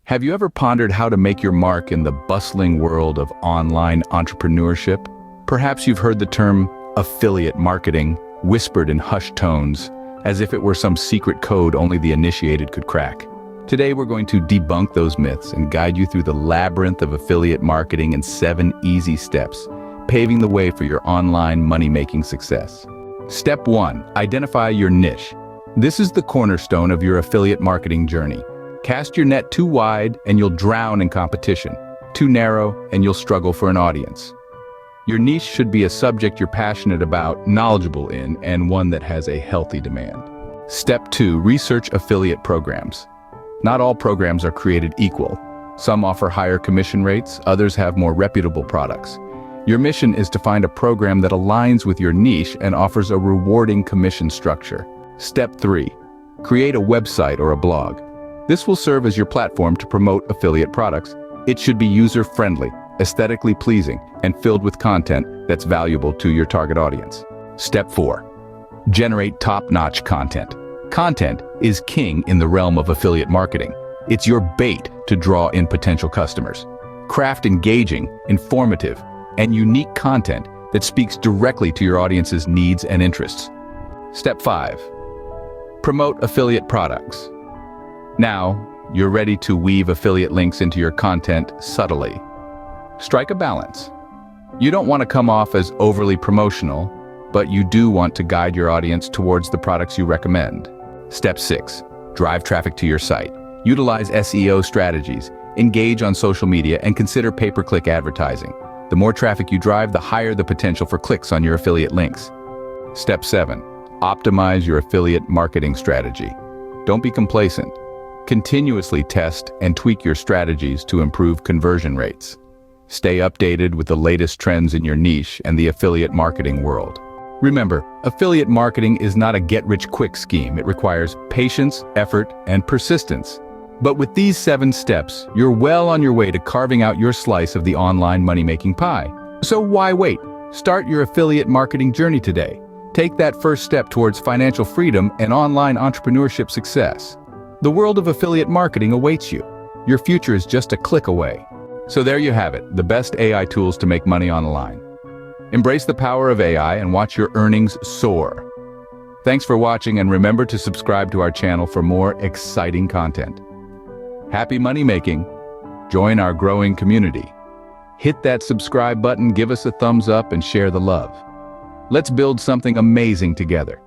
Have you ever pondered how to make your mark in the bustling world of online entrepreneurship? Perhaps you've heard the term affiliate marketing whispered in hushed tones, as if it were some secret code only the initiated could crack. Today we're going to debunk those myths and guide you through the labyrinth of affiliate marketing in 7 easy steps, paving the way for your online money-making success. Step 1. Identify your niche. This is the cornerstone of your affiliate marketing journey. Cast your net too wide and you'll drown in competition. Too narrow and you'll struggle for an audience. Your niche should be a subject you're passionate about, knowledgeable in, and one that has a healthy demand. Step 2. Research affiliate programs. Not all programs are created equal. Some offer higher commission rates, others have more reputable products. Your mission is to find a program that aligns with your niche and offers a rewarding commission structure. Step 3. Create a website or a blog. This will serve as your platform to promote affiliate products. It should be user-friendly, aesthetically pleasing, and filled with content that's valuable to your target audience. Step 4. Generate top-notch content. Content is king in the realm of affiliate marketing. It's your bait to draw in potential customers. Craft engaging, informative, and unique content that speaks directly to your audience's needs and interests. Step 5. Promote affiliate products. Now, you're ready to weave affiliate links into your content subtly. Strike a balance. You don't want to come off as overly promotional, but you do want to guide your audience towards the products you recommend. Step 6. Drive traffic to your site. Utilize SEO strategies, engage on social media, and consider pay-per-click advertising. The more traffic you drive, the higher the potential for clicks on your affiliate links. Step 7. Optimize your affiliate marketing strategy. Don't be complacent. Continuously test and tweak your strategies to improve conversion rates. Stay updated with the latest trends in your niche and the affiliate marketing world. Remember, affiliate marketing is not a get-rich-quick scheme. It requires patience, effort, and persistence. But with these 7 steps, you're well on your way to carving out your slice of the online money-making pie. So why wait? Start your affiliate marketing journey today. Take that first step towards financial freedom and online entrepreneurship success. The world of affiliate marketing awaits you. Your future is just a click away. So there you have it, the best AI tools to make money online. Embrace the power of AI and watch your earnings soar. Thanks for watching, and remember to subscribe to our channel for more exciting content. Happy money making. Join our growing community. Hit that subscribe button, give us a thumbs up, and share the love. Let's build something amazing together.